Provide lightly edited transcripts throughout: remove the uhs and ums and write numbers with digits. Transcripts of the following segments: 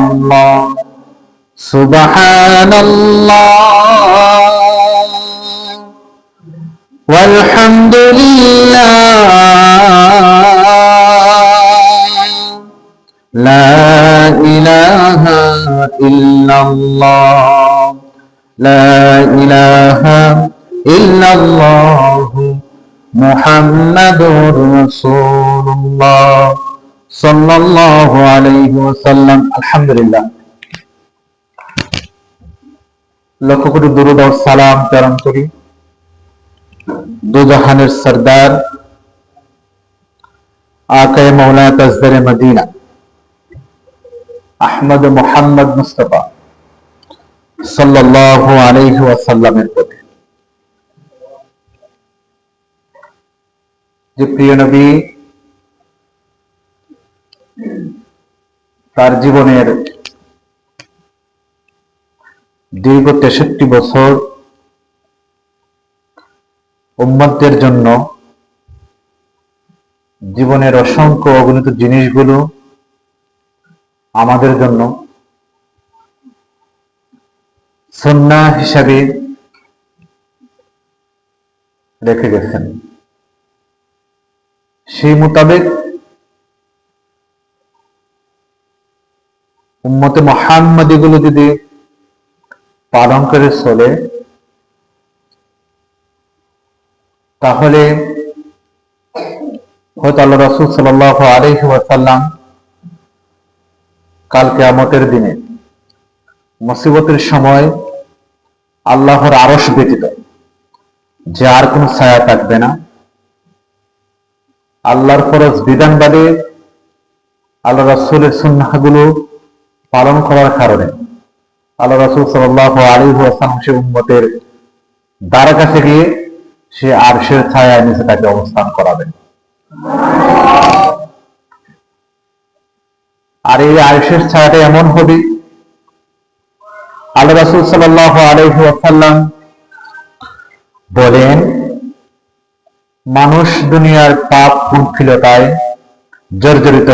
ইল্লাল্লাহ সুবহানাল্লাহ ওয়ালহামদুলিল্লাহ লা ইলাহা ইল্লাল্লাহ লা ইলাহা ইল্লাল্লাহ মুহাম্মাদুর রাসূলুল্লাহ সাল্লাল্লাহু আলাইহি ওয়াসাল্লাম। আলহামদুলিল্লাহ। লক্ষ কোটি দুরূদ ও সালাম প্রেরণ করি দুজাহানের সরদার আকায়ে মাওলানা তাজদারে মদিনা আহমদ মুহাম্মদ মুস্তাফা সাল্লাল্লাহু আলাইহি ওয়াসাল্লামের প্রতি। যে প্রিয় নবী তার জীবনের দীর্ঘ 63 বছর উম্মতদের জন্য জীবনের অসংখ্য অগণিত জিনিসগুলো আমাদের জন্য সুন্নাহ হিসাবে রেখে গেছেন। সেই মোতাবেক উম্মতে মুহাম্মাদী গুলো যদি পালন করে চলে তাহলে হয়তো আল্লাহ রাসূল সাল্লাল্লাহু আলাইহি ওয়াসাল্লাম কাল কিয়ামতের দিনে মুসিবতের সময় আল্লাহর আরশ ব্যতীত যে আর কোন ছায়া থাকবে না, আল্লাহর ফরজ বিধান বাদে আল্লাহ রাসূলের সুন্নাহগুলো পালন করার কারণে আল্লাহ রাসূল সাল্লাল্লাহু আলাইহি ওয়াসাল্লাম সে উম্মতের দ্বারা কাছে গিয়ে সে আরশের ছায়ার নিচে তাকে অবস্থান করাবেন। আর এই আরশের ছায়াটা এমন হবে, আল্লাহ রাসূল সাল্লাল্লাহু আলাইহি ওয়াসাল্লাম বলেন, মানুষ দুনিয়ার পাপ কুণ্ঠিলতায় জর্জরিত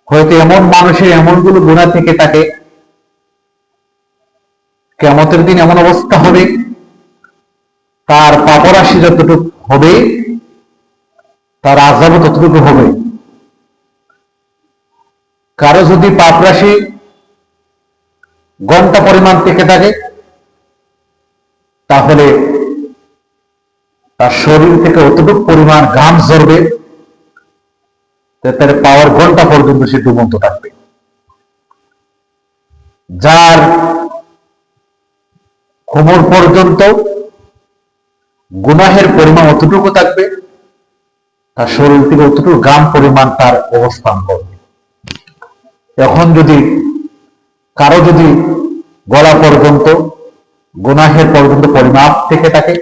হয়তো এমন মানুষের এমনগুলো গুনাহ থেকে থাকে, কিয়ামতের দিন এমন অবস্থা হবে তার পাপরাশি যতটুকু হবে তার আযাবও ততটুকু হবে। কারো যদি পাপরাশি ঘন্টা পরিমাণ থেকে থাকে তাহলে তার শরীর থেকে অতটুকু পরিমাণ ঘাম ঝরবে তার পাওয়ার ঘন্টা পর্যন্ত সে ডুবন্ত থাকবে। যার কোমর পর্যন্ত গুনাহের পরিমাণ অতটুকু থাকবে তার শরীর থেকে অতটুকু ঘাম পরিমাণ তার অবস্থান করবে। এখন যদি কারো যদি গলা পর্যন্ত গুনাহের পর্যন্ত পরিমাপ থেকে থাকে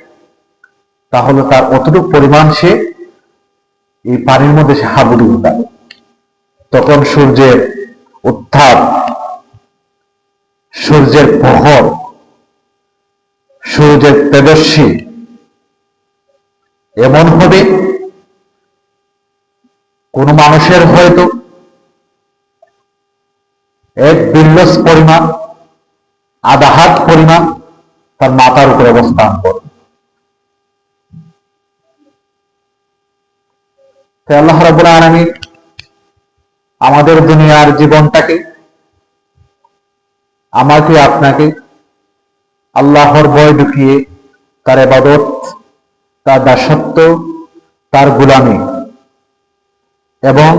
তাহলে তার অতটুকু পরিমাণ সে এই পানির মধ্যে সে হাবুডুবু থাকে। তখন সূর্যের উত্থাপ, সূর্যের প্রহর, সূর্যের তেজস্বী এমন হবে কোন মানুষের হয়তো এক বিল্লস পরিমাণ, আধা হাত পরিমাণ তার মাথার উপর অবস্থান করবে। আল্লাহ রাব্বুল আলামিন আমাদের দুনিয়ার জীবনটাকে, আমাকে আপনাকে আল্লাহর ভয় ঢুকিয়ে তার ইবাদত, তার দাসত্ব, তার গোলামি এবং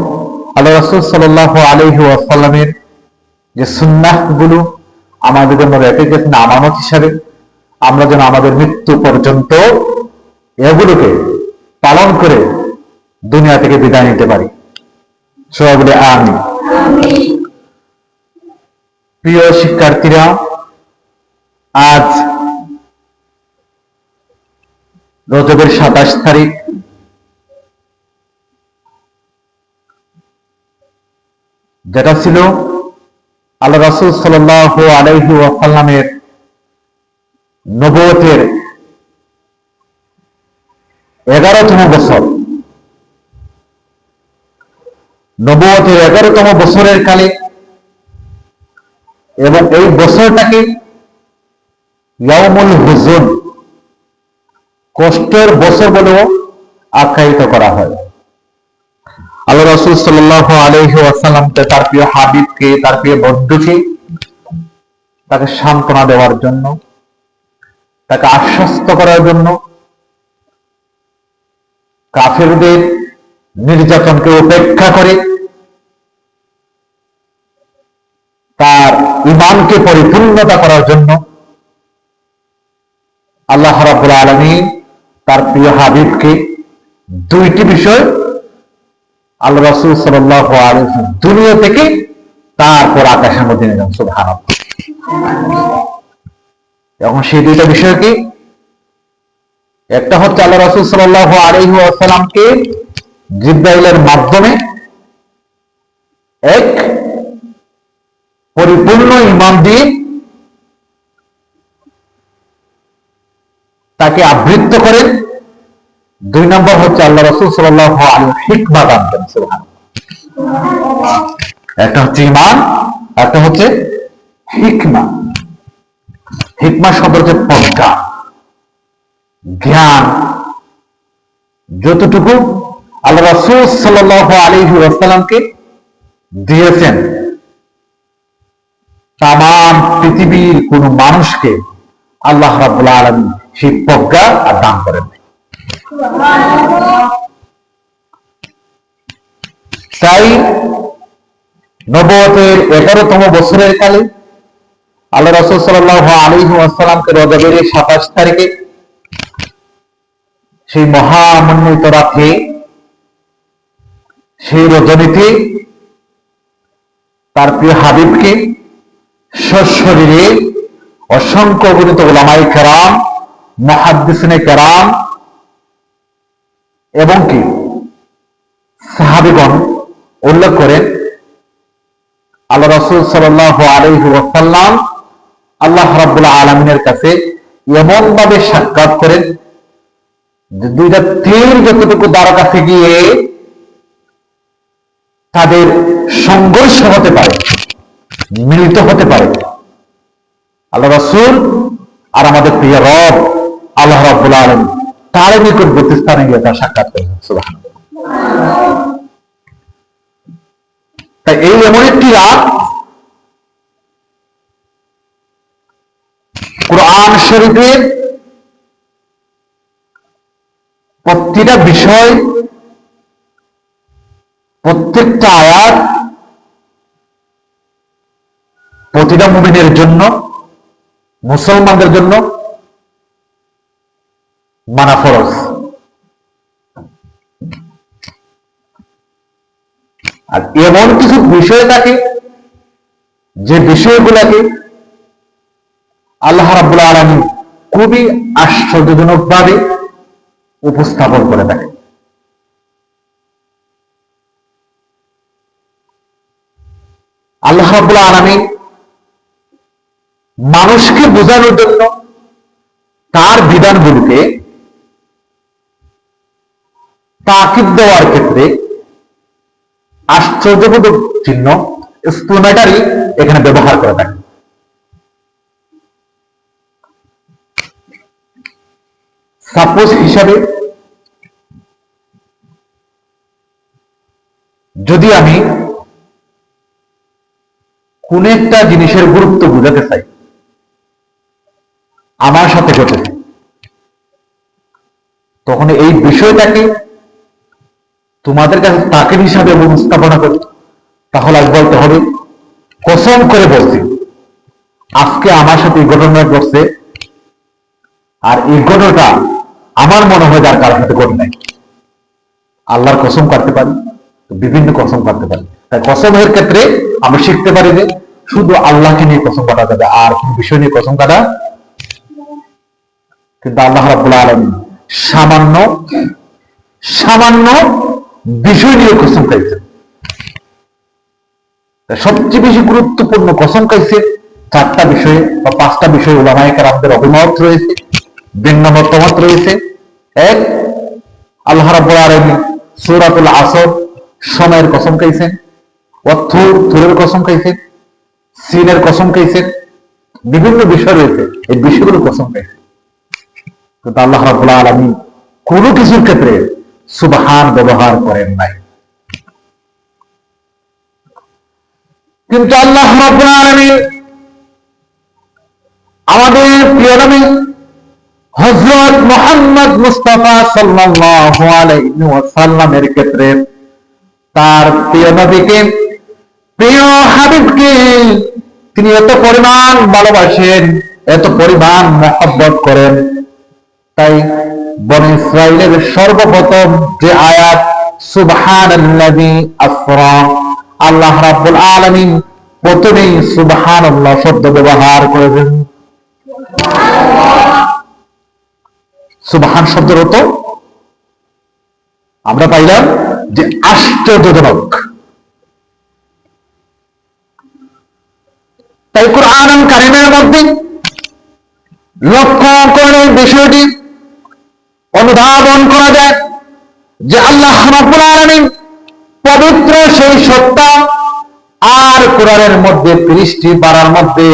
আল্লাহ রাসূল সাল্লাল্লাহু আলাইহি ওয়াসাল্লামের যে সুন্নাহগুলো আমাদের জন্য রেখে গেছেন আমানত হিসাবে, আমরা যেন আমাদের মৃত্যু পর্যন্ত এগুলোকে পালন করে দুনিয়া থেকে বিদায় নিতে পারি। সবাই বলে আমিন। প্রিয় শিক্ষার্থীরা, আজ রজবের 27 তারিখ। যেটা ছিল আল্লাহ রাসূল সাল্লাল্লাহু আলাইহি ওয়াসাল্লামের নবুয়তের 11তম বছর। নবুয়তের 11তম বছরের কালে, এবং এই বছরটাকে ইয়াউমুল হুজুন, কষ্টের বছর বলেও আখ্যায়িত করা হয়। আল্লাহ রাসূল সাল্লাল্লাহু আলাইহি ওয়াসাল্লামকে, তার প্রিয় হাবিবকে, তার প্রিয় বন্ধুকে তাকে সান্ত্বনা দেওয়ার জন্য, তাকে আশ্বস্ত করার জন্য, কাফেরদের নির্যাতনকে উপেক্ষা করে তার ঈমানকে পরিপূর্ণতা করার জন্য আল্লাহ রাব্বুল আলামিন তার প্রিয় হাবিবকে দুইটি বিষয় আল্লাহ রাসূল সাল্লাল্লাহু আলাইহি ওয়াসাল্লাম দুনিয়া থেকে তারপর আকাশের মধ্যে নিয়ে যান। সুবহানাল্লাহ। এখন সেই দুইটা বিষয় কি? একটা হচ্ছে আল্লাহ রাসূল সাল্লাল্লাহু আলাইহি ওয়াসাল্লামকে জিবরাইলের মাধ্যমে এক পরিপূর্ণ ঈমান দিয়ে তাকে আবৃত্ত করেন। দুই নম্বর হচ্ছে আল্লাহ রাসূল সাল্লাল্লাহু আলাইহি ওয়াসাল্লাম হিকমা দান করেন। সুবহানাল্লাহ। একটা হচ্ছে ঈমান, একটা হচ্ছে হিকমা। হিকমা শব্দ হচ্ছে প্রজ্ঞা, জ্ঞান। যতটুকু আল্লাহ রাসূল সাল্লাল্লাহু আলাইহি ওয়াসাল্লামকে দিয়েছেন, তাম পৃথিবীর কোন মানুষকে আল্লাহ রাব্বুল আলামিন সেই প্রজ্ঞা আর দান করেন। তাই নবুয়তের 11তম বছরের কালে আল্লাহ রাসূল সাল্লাল্লাহু আলাইহি ওয়াসাল্লামকে রজবের 27 তারিখে সেই মহামণ্ডিত রাতে, সেই রজনীতে তার প্রিয় হাবিবকে সশরীরে অসংখ্য গণিত উলামায়ে কেরাম, মুহাদ্দিসিনে কেরাম এবং কি সাহাবীগণ উল্লেখ করেন, আল্লাহ রাসূল সাল্লাল্লাহু আলাইহি ওয়াসাল্লাম আল্লাহ রাব্বুল আলামিনের কাছে এমন ভাবে সাক্ষাৎ করেন যে দুইটা তীর যতটুকু দ্বার কাছে গিয়ে তাদের সংঘর্ষ হতে পারে, মিলিত হতে পারে, আল্লাহ রাসূল আর আমাদের প্রিয় রব আল্লাহ রাব্বুল আলামিন তার নিকটবর্তী স্থানে গিয়ে তার সাক্ষাৎ করেন। সুবহানাল্লাহ। তাই এই এমন একটি রাত, কুরআন শরীফের প্রতিটা বিষয়, প্রত্যেকটা আয়াত প্রতিটা মুমিনের জন্য, মুসলমানদের জন্য মানা ফরজ। আর এমন কিছু বিষয় থাকে যে বিষয়গুলোকে আল্লাহ রাব্বুল আলামিন খুবই আশ্চর্যজনক ভাবে উপস্থাপন করে থাকে। আল্লাহ রাব্বুল আলামিন মানুষকে বোঝানোর জন্য তার বিধানগুলোকে তাকিদ দেওয়ার ক্ষেত্রে আশ্চর্যবোধক চিহ্ন, এক্সক্লেমেটরি এখানে ব্যবহার করে থাকে। সাপোজ হিসাবে যদি আমি কোন একটা জিনিসের গুরুত্ব বোঝাতে চাই, আমার সাথে ঘটেছে, তখন এই বিষয়টাকে তোমাদের কাছে তাকিদ হিসাবে উপস্থাপনা করি, তাহলে আজ বলতে হবে, কসম করে বলছি আজকে আমার সাথে এই ঘটনা ঘটছে, আর এই ঘটনাটা আমার মনে হয় যার কারোর সাথে ঘটে নাই। আল্লাহর কসম কাটতে পারি, বিভিন্ন কসম কাটতে পারি। তাই কসমের ক্ষেত্রে আমরা শিখতে পারি যে শুধু আল্লাহকে নিয়ে কসম কাটা যাবে, আর কোন বিষয় নিয়ে কসম কাটা। কিন্তু আল্লাহ রাব্বুল আলামিন সামান্য সামান্য বিষয় নিয়ে কসম খাইছে। সবচেয়ে বেশি গুরুত্বপূর্ণ কসম খাইছে 4টা বিষয়ে বা 5টা বিষয়ে উলামায়ে কেরামদের অভিমত রয়েছে, ভিন্ন মতামত রয়েছে। এক, আল্লাহ রাব্বুল আলামিন সূরাতুল আসর সময়ের কসম খাইছেন। থুরের কসম খাইছে, সিনের কসম খাইছে, বিভিন্ন বিষয় রয়েছে, এই বিষয়গুলো কসম খাইছে। কিন্তু আল্লাহ রাব্বুল আলামিন কোনো কিছুর ক্ষেত্রে সুবহান ব্যবহার করেন নাই। কিন্তু আল্লাহ রাব্বুল আলামিন আমাদের প্রিয় নবী হযরত মুহাম্মদ মুস্তাফা সাল্লাল্লাহু আলাইহি ওয়াসাল্লামের ক্ষেত্রে তার প্রিয় নবীকে, প্রিয় হাবিবকে তিনি এত পরিমাণ ভালোবাসেন, এত পরিমাণ মহব্বত করেন, তাই বনী ইসরাইলের সর্বপ্রথম যে আয়াত সুবহানাল্লাযী আসরা, আল্লাহ রাব্বুল আলামিন প্রথমেই সুবহানাল্লাহ শব্দ ব্যবহার করেছেন। সুবহান শব্দের অর্থ আমরা পাইলাম যে আশ্চর্যজনক। তাই কুরআনুল কারীমের মধ্যে লক্ষ্য করে বিষয়টি অনুধাবন করা যায় যে আল্লাহ রাব্বুল আলামিন পবিত্র সেই সত্তা, আর কোরআনের মধ্যে 30টি পারার মধ্যে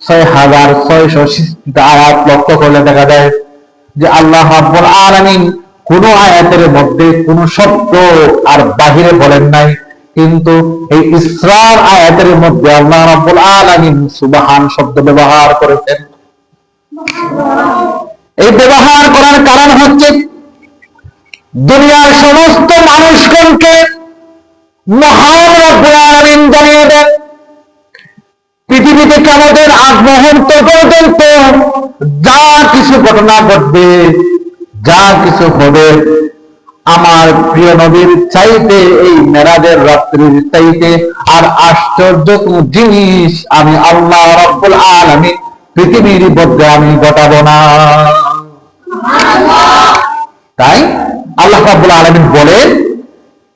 6660 আয়াত লক্ষ্য করলে দেখা যায় যে আল্লাহ রাব্বুল আলামিন কোন আয়াতের মধ্যে কোন শব্দ আর বাহিরে বলেন নাই, কিন্তু এই ইসরার আয়াতের মধ্যে আল্লাহ রাব্বুল আলামিন সুবহান শব্দ ব্যবহার করেছেন। এই ব্যবহার করার কারণ হচ্ছে দুনিয়ার সমস্ত মানুষগণকে মহান রব্বুল আলামিন জানিয়ে দেন পৃথিবীতে কিয়ামতের আগ মুহূর্ত পর্যন্ত যা কিছু ঘটনা ঘটবে, যা কিছু হবে, আমার প্রিয় নবীর চাইতে, এই মেরাজের রাত্রির চাইতে আর আশ্চর্য কোন জিনিস আমি আল্লাহ রাব্বুল আলামিন পৃথিবীর মধ্যে আমি ঘটাবো না। তাই আল্লাহ রাব্বুল আলামিন বলেন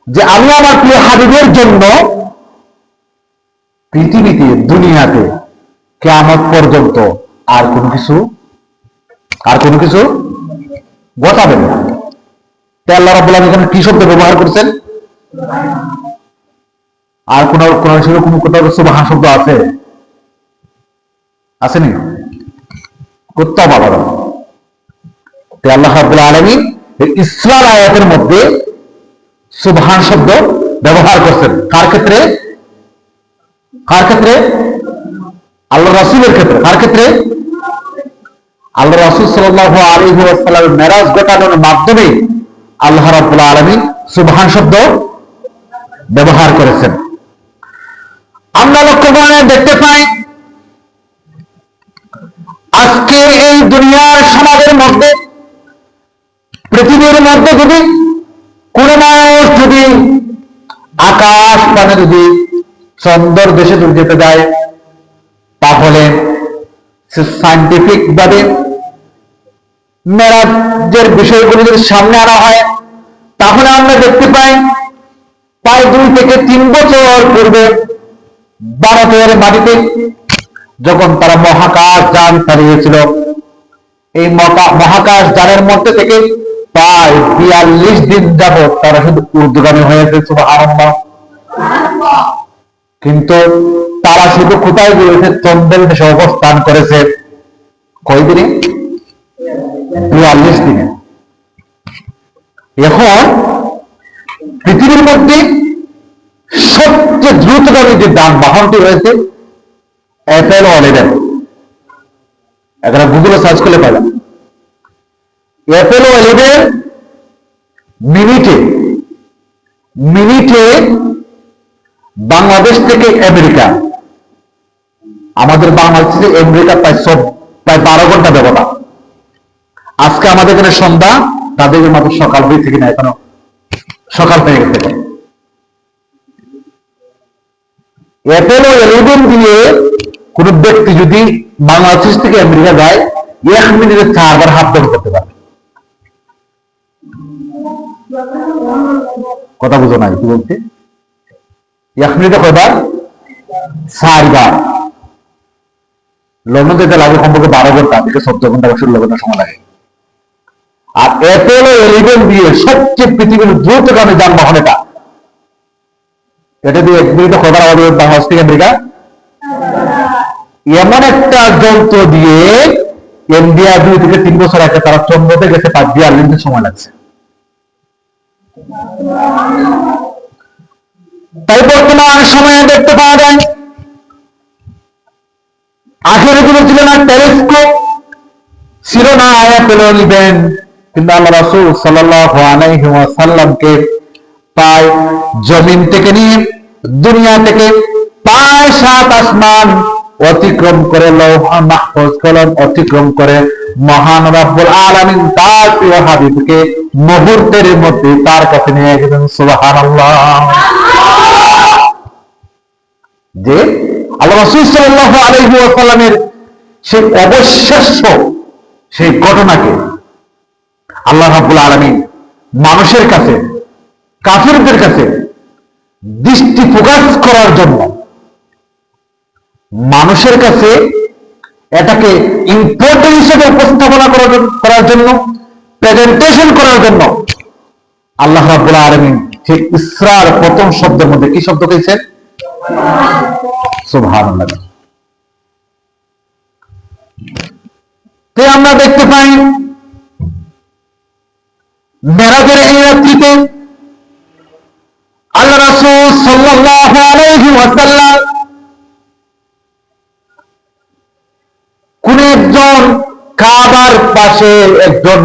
যে আমি আমার প্রিয় হাবিবের জন্য পৃথিবীতে, দুনিয়াতে কিয়ামত পর্যন্ত আর কোনো কিছু ঘটাবেন না। তাই আল্লাহ রাব্বুল আলামিন এখানে কি শব্দ ব্যবহার করছেন? আর কোন কোথাও সুবহান শব্দ আছে? আসেনি? কোথাও পাবা না। তাই আল্লাহ রাব্বুল আলামিন ইসরার আয়াতের মধ্যে সুবহান শব্দ ব্যবহার করছেন। কার ক্ষেত্রে? আল্লাহ রাসূলের ক্ষেত্রে। কার ক্ষেত্রে? আল্লাহ রাসূল সাল্লাল্লাহু আলাইহি ওয়াসাল্লামের মেরাজ ঘটানোর মাধ্যমে আল্লাহ রাব্বুল আলামিন সুবহান শব্দ ব্যবহার করেছেন। আমরা লক্ষ্য করে দেখতে পাই আজকে এই দুনিয়ার সমাজের মধ্যে, পৃথিবীর মধ্যে যদি কোন মানুষ যদি আকাশ পানে যদি চন্দ্র দেশে যদি যেতে যায়, তাহলে সায়েন্টিফিক ভাবে মেরাজের বিষয়গুলো যদি সামনে আনা হয়, তাহলে আমরা দেখতে পাই প্রায় 2 থেকে 3 বছর পূর্বে ভারতের মাটিতে যখন তারা মহাকাশ যান চালিয়েছিল, এই মহাকাশ যানের মধ্যে থেকে প্রায় 42 দিন যাবৎ তারা শুধু ঊর্ধ্বগামী হয়েছে। সুবহানাল্লাহ। কিন্তু তারা শুধু কোথায় গিয়েছে? চন্দ্রের দেশে অবস্থান করেছে। কয় দিনে? 42 দিনে। এখন পৃথিবীর মধ্যে সবচেয়ে দ্রুতগামী যে যানবাহনটি রয়েছে অ্যাপোলো 11, এখানে গুগলে সার্চ করলে পাবেন। অ্যাপোলো 11 মিনিটে বাংলাদেশ থেকে আমেরিকা, আমাদের বাংলাদেশ থেকে আমেরিকা প্রায় 12 ঘন্টা ব্যবধান। আজকে আমাদের এখানে সন্ধ্যা, তাদের মাত্র সকাল হয়ে থেকে না, এখনো সকাল হয়ে গেছে। অ্যাপোলো 11 দিয়ে কোন ব্যক্তি যদি বাংলাদেশ থেকে আমেরিকা যায়, 1 মিনিটে 4 বার হাত দৌড় করতে পারে। কথা বুঝো নাই কি বলছে? 1 মিনিটে কয়বার? 4 বার। লন্ডন যেতে লাগে কমপক্ষে 12 ঘন্টা থেকে 14 ঘন্টা বা 16 ঘন্টা সময় লাগে। আর অ্যাপোলো 11 দিয়ে সবচেয়ে পৃথিবীর দ্রুতগামী যানবাহন এটা। এটা দিয়ে 1 মিনিট খবর আওয়াজ থেকে আমেরিকা এমন একটা যন্ত্র দিয়ে ইন্ডিয়া 2 থেকে 3 বছর আগে তারা চন্দ্রতে গেছে 5 দিয়ে 8 দিন সময় লাগছে। তাই বর্তমান সময়ে দেখতে পাওয়া যায় আখেরে গুলো ছিল না টেলিস্কোপ, ছিল না অ্যাপেল ইভেন্ট, কিন্তু আল্লাহ রাসূল সাল্লাল্লাহু আলাইহি ওয়াসাল্লামকে প্রায় জমিন থেকে নিয়ে দুনিয়া থেকে 5-7 আসমান অতিক্রম করে লৌহ মাহফুজ কলম অতিক্রম করে মহান রব্বুল আলামিন তার প্রিয় হাবিবকে মুহূর্তের মধ্যে তার কাছে নিয়ে গেলেন। সুবহানাল্লাহ। যে আল্লাহ রাসূল সাল্লাল্লাহু আলাইহি ওয়াসাল্লামের সেই অবিশ্বাস্য সেই ঘটনাকে আল্লাহ রাব্বুল আলামিন মানুষের কাছে, কাফিরদের কাছে দৃষ্টি ফোকাস করার জন্য, মানুষের কাছে এটাকে ইম্পর্টেন্ট হিসেবে উপস্থাপনা করার জন্য, প্রেজেন্টেশন করার জন্য আল্লাহ রাব্বুল আলামিন ঠিক ইসরার প্রথম শব্দের মধ্যে কি শব্দ কইছেন? সুবহানাল্লাহ। তাই আমরা দেখতে পাই মেরাজের এই রাত্রিতে আল্লাহ রাসূল সাল্লাল্লাহু আলাইহি ওয়াসাল্লাম কোন একজন কাবার পাশে একজন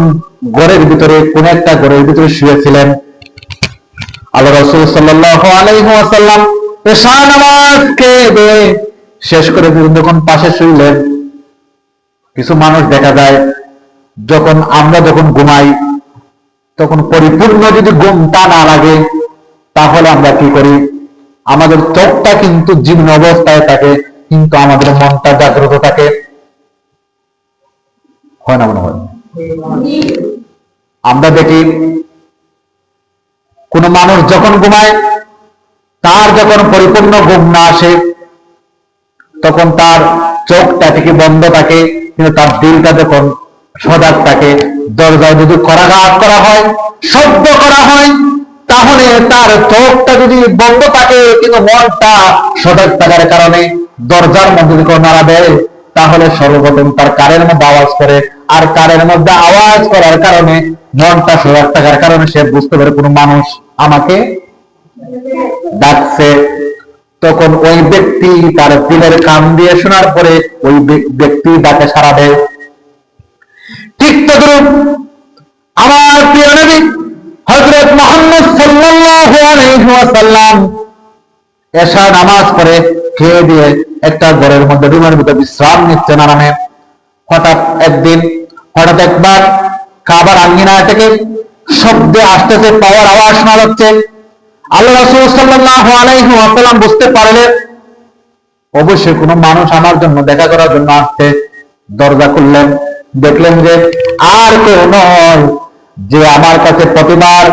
ঘরের ভিতরে, কোন একটা ঘরের ভিতরে শুয়েছিলেন। আল্লাহ রাসূল সাল্লাল্লাহু আলাইহি ওয়াসাল্লাম এশা নামাজকে শেষ করে যখন পাশে শুইলেন, কিছু মানুষ দেখা যায় আমরা যখন ঘুমাই তখন পরিপূর্ণ যদি ঘুমটা না লাগে তাহলে আমরা কি করি? আমাদের চোখটা কিন্তু জীর্ণ অবস্থায় থাকে, কিন্তু আমাদের মনটা জাগ্রত থাকে, হয় না? মনে হয় আমরা দেখি কোন মানুষ যখন ঘুমায়, তার যখন পরিপূর্ণ ঘুম না আসে তখন তার চোখটা থেকে বন্ধ থাকে, কিন্তু তার দিলটা যখন সজাগ থাকে, দরজায় যদি করাঘাত করা হয়, শব্দ করা হয়, তাহলে তার চোখটা যদি বন্ধ থাকে কিন্তু মনটা সজাগ থাকার কারণে দরজার মধ্যে যদি নাড়া দেয় তাহলে সর্বপ্রথম তার কানের মধ্যে আওয়াজ করে, আর কানের মধ্যে আওয়াজ করার কারণে মনটা সজাগ থাকার কারণে সে বুঝতে পারে কোনো মানুষ আমাকে ডাকছে। তখন ওই ব্যক্তি তার দিলের কান দিয়ে শোনার পরে ওই ব্যক্তি ডাকে সাড়া দেয়। ঠিক তদ্রূপ আমার প্রিয় নবী হযরত মুহাম্মদ সাল্লাল্লাহু আলাইহি ওয়াসাল্লাম এশা নামাজ পড়ে খেয়ে দিয়ে একটা ঘরের মধ্যে রুমের ভিতরে বিশ্রাম নিচ্ছেন আরামে। হঠাৎ একবার কাবার আঙ্গিনা থেকে শব্দে আসতেছে, পাওয়ার আওয়াজ শোনা যাচ্ছে। আল্লাহ রাসূল সাল্লাল্লাহু আলাইহি ওয়াসাল্লাম বুঝতে পারলেন অবশ্যই কোনো মানুষ আমার জন্য দেখা করার জন্য আসছে। দরজা খুললেন, দেখলেন যে আর কেউ নয়, যে আমার কাছে প্রতিবার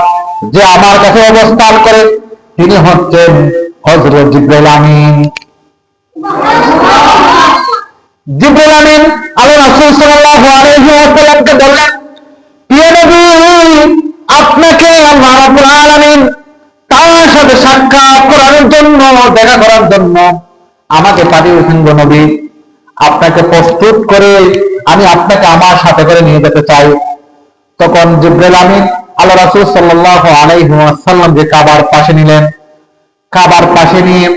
যে আমার কাছে অবস্থান করে তিনি হচ্ছেন হযরত জিবরাইল আমিন। জিবরাইল আমিন আল্লাহ রাসূল সাল্লাল্লাহু আলাইহি ওয়াসাল্লামকে বললেন, প্রিয় নবী, আপনাকে আল্লাহ রাব্বুল আলামিন তার সাথে সাক্ষাৎ করার জন্য, দেখা করার জন্য আমাকে পাঠিয়েছেন গো নবী। আপনাকে প্রস্তুত করে আমি আপনাকে আমার সাথে করে নিয়ে যেতে চাই। তখন জিবরাইল আমিন আল্লাহ রাসূল সাল্লাল্লাহু আলাইহি ওয়াসাল্লাম যে কাবার পাশে নিলেন, কাবার পাশে নিয়ে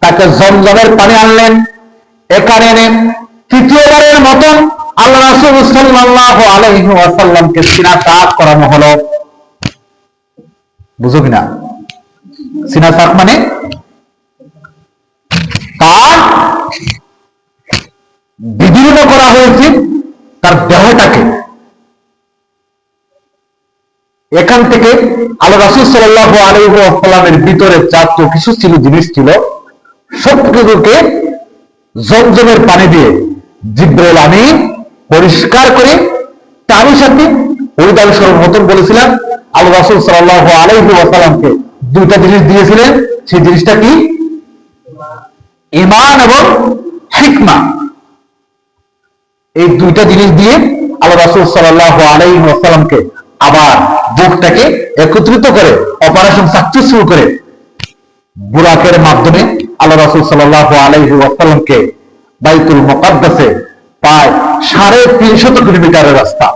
তাকে জমজমের পানি আনলেন। এখানে এনে তৃতীয়বারের মতন আল্লাহ রাসূল সাল্লাল্লাহু আলাইহি ওয়াসাল্লামকে সিনা সাফ করানো হলো। বুঝো কিনা? সিনা সাফ মানে তার বিদীর্ণ করা হয়েছে তার দেহটাকে। এখান থেকে আল্লাহ রাসূল সাল্লাল্লাহু আলাইহি ওয়াসাল্লামের ভিতরে যত কিছু ছিল, জিনিস ছিল, সবকিছুকে জমজমের পানি দিয়ে জিবরাইল আমিন পরিষ্কার করে তারই সাথে উদাহরণ সর্বপ্রথম বলেছিলাম আল্লাহ রাসূল সাল্লাল্লাহু আলাইহি ওয়াসাল্লামকে দুইটা জিনিস দিয়েছিলেন। সেই জিনিসটা কি? ঈমান এবং হিকমা। এই দুইটা জিনিস দিয়ে আল্লাহ রাসূল সাল্লাল্লাহু আলাইহি ওয়াসাল্লামকে আবার বুকটাকে একত্রিত করে অপারেশন সাকসেসফুল করে বুরাকের মাধ্যমে আল্লাহ রাসূল সাল্লাল্লাহু আলাইহি ওয়াসাল্লামকে বাইতুল মুকাদ্দাসে প্রায় 350 কিলোমিটারের রাস্তা,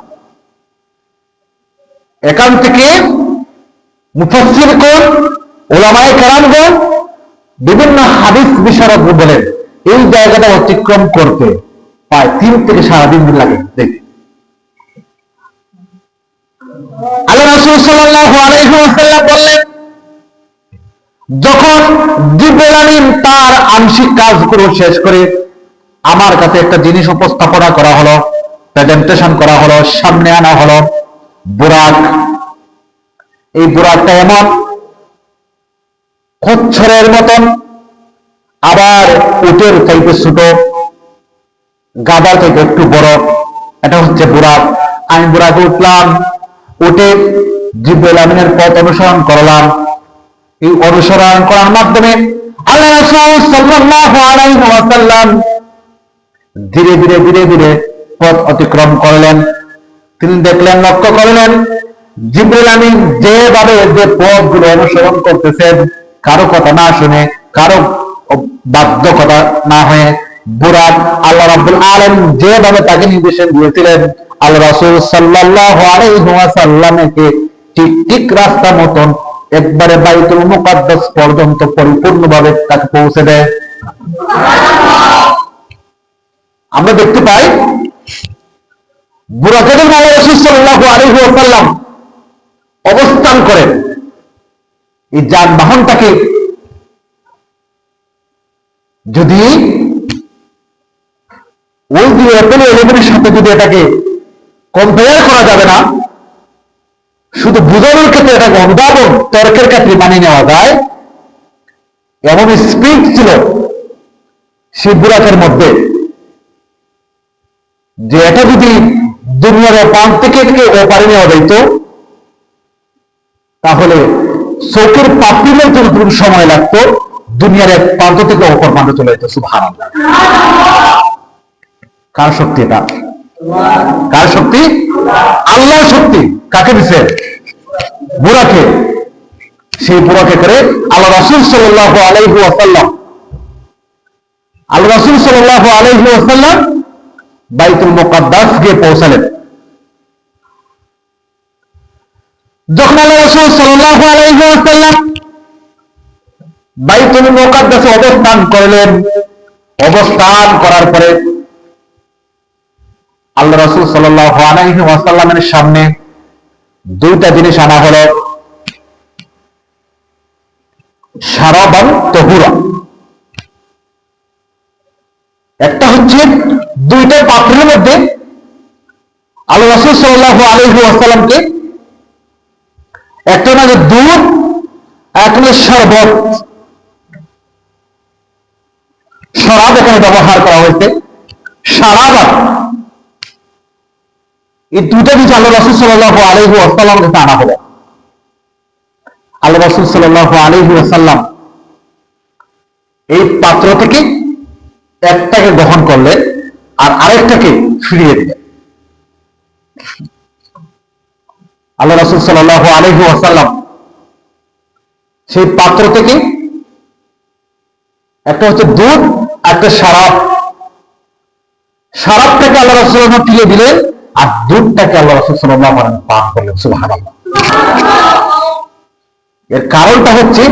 এখান থেকে মুফাসসিরগণ, উলামায়ে কেরামগণ, বিভিন্ন হাদিস বিশারদ বলেন এই জায়গাটা অতিক্রম করতে প্রায় 3 থেকে 3.5 দিন লাগে। দেখি আল্লাহ রাসূল সাল্লাল্লাহু আলাইহি ওয়াসাল্লাম বললেন, যখন জিবরাইল আমিন তার আংশিক কাজগুলো শেষ করে আমার কাছে একটা জিনিস উপস্থাপনা করা হলো, প্রেজেন্টেশন করা হলো, সামনে আনা হলো বুরাক। এই বুরাকটা এমন খচ্চরের মতন, আবার উটের চাইতে ছোট, গাধার চাইতে একটু বড়, এটা হচ্ছে বুরাক। আমি বুরাকে উঠলাম, উঠে জিবরাইল আমিনের পথ অনুসরণ করলাম। এই অনুসরণ করার মাধ্যমে আল্লাহ রাসূল সাল্লাল্লাহু আলাইহি ওয়াসাল্লাম ধীরে ধীরে ধীরে ধীরে পথ অতিক্রম করলেন। তিনি দেখলেন, লক্ষ্য করলেন জিবরাইল আমিন যেভাবে যে পথগুলো অনুসরণ করতেছেন, কারো কথা না শুনে, কারো বাধ্য কথা না হয়ে, বুরাক আল্লাহ রাব্বুল আলামিন যেভাবে তাকে নির্দেশন দিয়েছিলেন, আল্লাহ রাসূল সাল্লাল্লাহু আলাইহি ওয়াসাল্লামকে ঠিক ঠিক রাস্তা মতন একবারে বাইতুল মুকাদ্দাস পর্যন্ত পরিপূর্ণভাবে তাকে পৌঁছে দেয়। আমরা দেখতে পাই বুরাকে যখন আল্লাহ রাসূল সাল্লাল্লাহু আলাইহি ওয়াসাল্লাম অবস্থান করেন, এই যানবাহনটাকে যদি ওই যে অ্যাপেল 11 সাথে যদি এটাকে কম্পেয়ার করা যাবে না, শুধু বুঝানোর ক্ষেত্রে এটাকে অনুধাবন তর্কের ক্ষেত্রে মানিয়ে নেওয়া যায়, এমন স্পিড ছিল সেই বুরাকের মধ্যে যে এটা যদি দুনিয়ার প্রান্ত থেকে ওপারে নেওয়া যাইত, তাহলে চোখের পাপড়ির যতটুকু সময় লাগতো দুনিয়ার এক প্রান্ত থেকে অপর প্রান্তে চলে যেত। সুবহানাল্লাহ। কার শক্তি এটা? কার শক্তি? আল্লাহর শক্তি। কাকে দিছে? বুরাকে। সেই বুরাকে করে আল্লাহ রাসূল সাল্লাল্লাহু আলাইহি ওয়াসাল্লাম বাইতুল মুকাদ্দাস গিয়ে পৌঁছালেন। যখন আল্লাহ রাসূল সাল্লাল্লাহু আলাইহি ওয়াসাল্লাম বাইতুল মুকাদ্দাসে অবস্থান করলেন, অবস্থান করার পরে আল্লাহ রাসূল সাল্লাল্লাহু আলাইহি ওয়াসাল্লামের সামনে দুইটা জিনিস আনা হলো, শারাবান তাহুরা। একটা হচ্ছে দুইটা পাত্রের মধ্যে আল্লাহ রাসূল সাল্লাল্লাহু আলাইহি ওয়াসাল্লামকে একটা না দুধ, একটা শরবত, শরাব এখানে ব্যবহার করা হয়েছে, শারাবান। এই দুইটা জিনিস আল্লাহ রাসূল সাল্লাল্লাহু আলাইহি ওয়াসাল্লামের কাছে আনা হলো। আল্লাহ রাসূল সাল্লাল্লাহু আলাইহি ওয়াসাল্লাম এই পাত্র থেকে একটাকে গ্রহণ করলেন আর আরেকটাকে ফিরিয়ে দিলেন। আল্লাহ রাসূল সাল্লাল্লাহু আলাইহি ওয়াসাল্লাম সেই পাত্র থেকে একটা হচ্ছে দুধ, একটা শরাব, শরাবটাকে আল্লাহ রাসূল ফিরিয়ে দিলেন আর দুধটাকে আল্লাহ রাসূল সাল্লাল্লাহু আলাইহি ওয়াসাল্লাম পান করলেন। সুবহানাল্লাহ। এর কারণটা হচ্ছে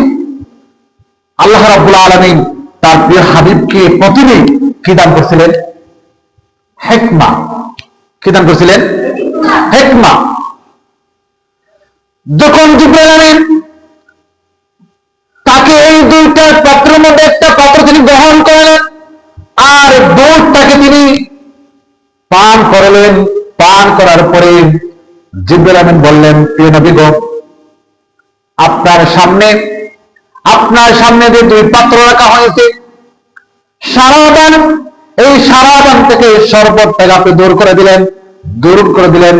আল্লাহ রাব্বুল আলামিন তার প্রিয় হাবিবকে প্রথমে কি দান করেছিলেন? হিকমা। কি দান করেছিলেন? হিকমা। যখন জিবরাইল আমিন তাকে এই দুইটা পাত্রের মধ্যে একটা পাত্র তিনি গ্রহণ করলেন আর দুধটাকে তিনি পান করলেন, পান করার পরে জিবরাইল আমিন বললেন, প্রিয় নবী গো, আপনার সামনে যে দুই পাত্র রাখা হয়েছে, শারাবান, এই শারাবান থেকে শরবতটাকে আপনি দূর করে দিলেন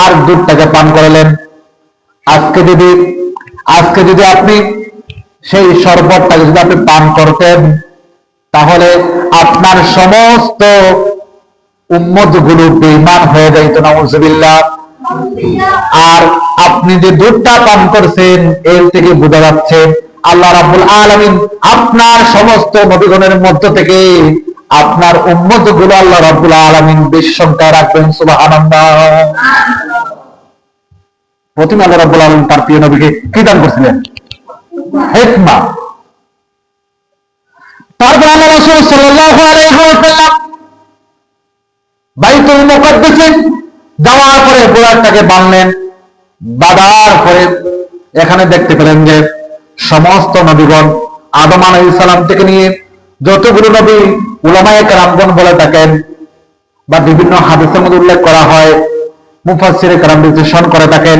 আর দুধটাকে পান করলেন। আজকে যদি আপনি সেই শরবতটাকে যদি আপনি পান করতেন, তাহলে আপনার সমস্ত উম্মত গুলো বেঈমান হয়ে যাইত, নাউযুবিল্লাহ। আর আপনি যে দুধটা পান করছেন এর থেকে বোঝা যাচ্ছে আল্লাহ রাব্বুল আলামিন আপনার সমস্ত নবীগণের মধ্য থেকে আপনার উম্মত গুলো আল্লাহ রাব্বুল আলামিন বেশি সংখ্যায় রাখবেন। সুবহানাল্লাহ। প্রথমে আল্লাহ রাব্বুল আলামিন তার প্রিয় নবীকে কি দান করছিলেন? হিকমা। তারপর আল্লাহ রাসূল সাল্লাল্লাহু আলাইহি ওয়াসাল্লাম বাইতুল মুকাদ্দাসে যাওয়ার পরে বুরাকটাকে বাঁধলেন। বাঁধার পরে এখানে দেখতে পেলেন যে সমস্ত নবীগণ আদম আলাইহিস সালাম থেকে নিয়ে যতগুলো নবী উলামায়ে কেরামগণ বলে থাকেন বা বিভিন্ন হাদিসের মধ্যে উল্লেখ করা হয়, মুফাসসিরে কেরাম বিশ্লেষণ করে থাকেন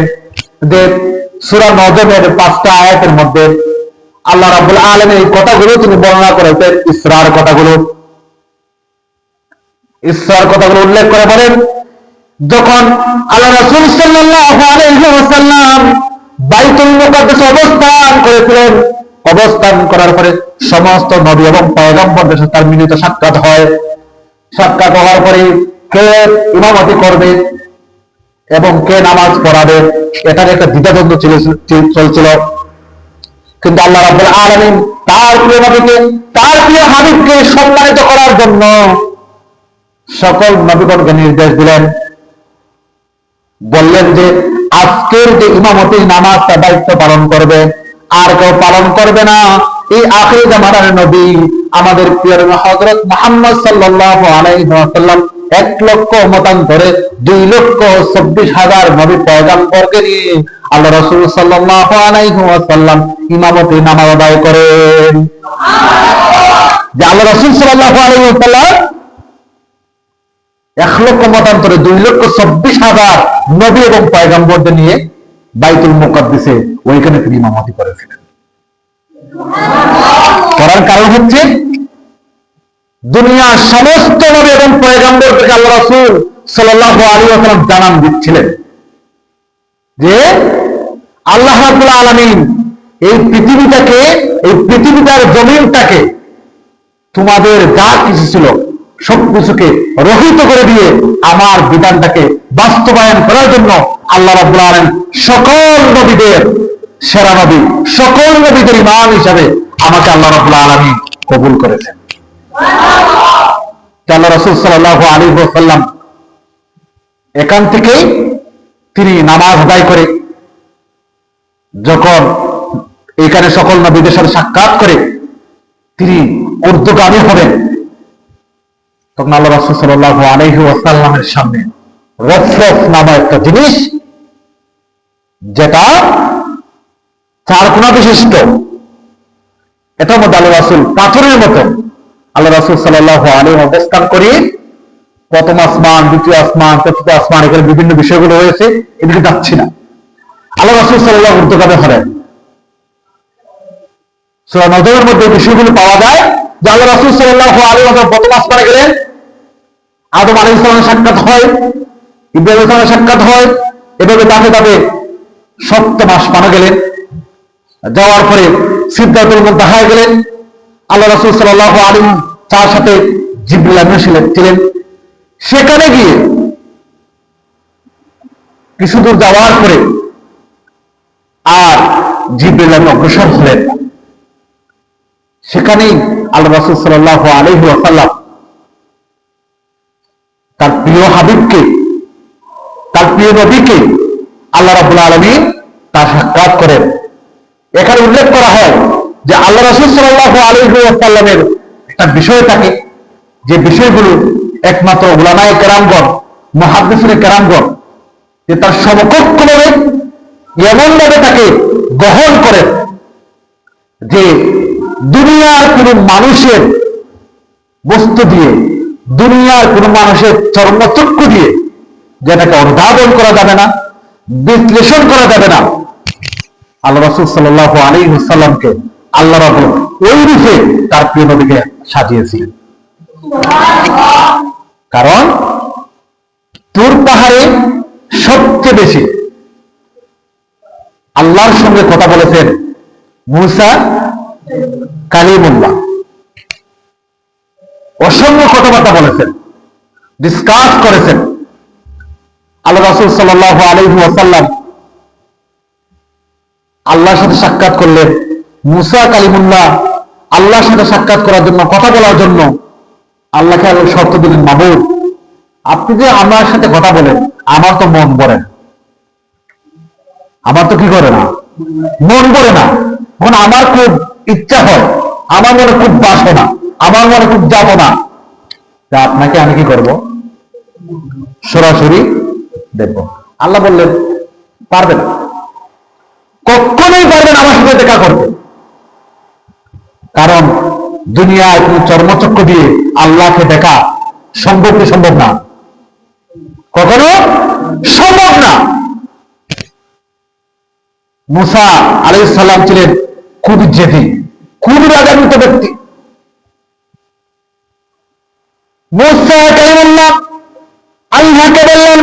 যে সূরা নজমের 5টা আয়াতের মধ্যে আল্লাহ রাব্বুল আলামিন এই কথাগুলো তিনি বর্ণনা করেছেন। ইসরার কথাগুলো উল্লেখ করে বলেন, যখন আল্লাহ রাসূল সাল্লাল্লাহু আলাইহি ওয়াসাল্লাম বাইতুল মুকাদ্দাসে অবস্থান করেছিলেন, অবস্থান করার পরে সমস্ত নবী এবং পয়গম্বরদের সাথে তার মিলিত সাক্ষাৎ হয়। সাক্ষাৎ হওয়ার পরে কে ইমামতি করবে এবং কে নামাজ পড়াবে, এটার একটা দ্বিধাদ্বন্দ্ব চলছিল। কিন্তু আল্লাহ রাব্বুল আলামিন তার প্রিয় নবীকে, তার প্রিয় হাবিবকে সম্মানিত করার জন্য সকল নবীগণকে নির্দেশ দিলেন। বললেন যে আজকের যে ইমামতি নামাজটা দায়িত্ব পালন করবে আর কেউ পালন করবে না। এই আখির জামানার নবী আমাদের প্রিয় হযরত মুহাম্মদ সাল্লাল্লাহু আলাইহি ওয়াসাল্লাম 1 লক্ষ মতান্তরে 2,24,000 নবী পয়গম্বরকে নিয়ে আল্লাহ রাসূল সাল্লাল্লাহু আলাইহি ওয়াসাল্লাম ইমামতি নামাজ আদায় করেন। যে আল্লাহ রাসূল সাল্লাল্লাহু আলাইহি ওয়াসাল্লাম 1 লক্ষ মতান্তরে 2,24,000 নবী এবং পয়গম্বরদের নিয়ে বাইতুল মুকাদ্দাসে ওইখানে তিনি ইমামতি করেছিলেন। করার কারণ হচ্ছে দুনিয়ার সমস্ত নবী এবং পয়গম্বরকে আল্লাহ রাসূল সাল্লাল্লাহু আলাইহি ওয়াসাল্লাম জানান দিচ্ছিলেন যে আল্লাহ রাব্বুল আলামিন এই পৃথিবীটার জমিনটাকে তোমাদের যা কিছু ছিল সবকিছুকে রহিত করে দিয়ে আমার বিধানটাকে বাস্তবায়ন করার জন্য আল্লাহ রাব্বুল আলামিন সকল নবীদের সেরা নবী, সকল নবীদের ইমাম হিসাবে আমাকে আল্লাহ রাব্বুল আলামিন কবুল করেছেন। আল্লাহ রাসূল সাল্লাল্লাহু আলাইহি ওয়াসাল্লাম এখান থেকেই তিনি নামাজ আদায় করে যখন এখানে সকল নবীদের সাথে সাক্ষাৎ করে তিনি ঊর্ধ্বগামী হবেন, তখন আল্লাহ রাসূল সাল্লাল্লাহু আলাইহি ওয়াসাল্লামের সামনে রফরফ নামে একটা জিনিস, যেটা 4 কোণা বিশিষ্ট, এটার মধ্যে আল্লাহ রাসূল পাথরের মতো আল্লাহ রাসূল সাল্লাল্লাহু আলাইহি অবস্থান করে প্রথম আসমান, দ্বিতীয় আসমান, চতুর্থ আসমান, এখানে বিভিন্ন বিষয়গুলো রয়েছে, এদিকে যাচ্ছি না। আল্লাহ রাসূল সাল্লাল্লাহু ঊর্ধ্বগামী হলেন। সূরা নজমের মধ্যে বিষয়গুলো পাওয়া যায় যে আল্লাহ রাসূল সাল্লাল্লাহু আলাইহি ওয়াসাল্লাম প্রথম আসমানে গেলেন, আদম আলাইহিস সালামের সাক্ষাৎ হয়, ইব্রাহিম আলাইহিস সালামের সাক্ষাৎ হয়, এভাবে ধাপে ধাপে 7ম আসমানে গেলেন। যাওয়ার পরে সিদরাতুল মুনতাহায় গেলেন। আল্লাহ রাসূল সাল্লাল্লাহু আলাইহি তার সাথে জিবরিল আমিন ছিলেন। সেখানে গিয়ে কিছু দূর যাওয়ার পরে আর জিবরিল আমিন অগ্রসর হলেন। সেখানেই আল্লাহ রাসূল সাল্লাল্লাহু আলাইহি ওয়াসাল্লাম তার প্রিয় হাবিবকে, তার প্রিয় নবীকে আল্লাহ রাব্বুল আলামিন তার সাক্ষাৎ করেন। এখানে উল্লেখ করা হয় যে আল্লাহ রাসূল সাল্লাল্লাহু আলাইহি ওয়াসাল্লামের একটা বিষয় থাকে, যে বিষয়গুলো একমাত্র উলামায়ে কেরামগণ, মুহাদ্দিসিনে কেরামগণ যে তার সমকক্ষভাবে এমনভাবে তাকে গ্রহণ করেন যে দুনিয়ার কোন মানুষের বস্তু দিয়ে, দুনিয়ার কোন মানুষের চর্মচক্ষু দিয়ে যেটাকে অনুধাবন করা যাবে না, বিশ্লেষণ করা যাবে না, আল্লাহ রাসূল সাল্লাল্লাহু আলাইহি ওয়াসাল্লামকে আল্লাহ রাব্বুল ওই রূপে তার প্রিয় নবীকে সাজিয়েছিলেন। কারণ তুর পাহাড়ে সবচেয়ে বেশি আল্লাহর সঙ্গে কথা বলেছেন মুসা কালিমুল্লাহ, অসংখ্য কথাবার্তা বলেছেন, ডিসকাস করেছেন। আল্লাহ রাসূল সাল্লাল্লাহু আলাইহি ওয়াসাল্লাম আল্লাহর সাথে সাক্ষাৎ করলেন, মুসা কালিমুল্লাহ আল্লাহর সাথে সাক্ষাৎ করার জন্য, কথা বলার জন্য আল্লাহকে শর্ত দিলেন, মাবুদ আপনি যে আমার সাথে কথা বলেন, আমার তো মন ভরে না, আমার তো কি করে না, মন ভরে না। এখন আমার খুব ইচ্ছা হয়, আমার মনে খুব বাসনা, আমার মনে খুব যাব না, তা আপনাকে আমি কি করব, সরাসরি দেখব। আল্লাহ বললেন পারবেন, কখনোই পারবেন আমার সাথে দেখা করতে, কারণ দুনিয়ায় কোন চর্মচক্র দিয়ে আল্লাহকে দেখা সম্ভব কি সম্ভব না, কখনো সম্ভব না। মুসা আলাইহিস সালাম ছিলেন খুবই জেদি, খুবই রাগান্বিত ব্যক্তি। মুসা কালিমুল্লাহ আল্লাহকে বললেন,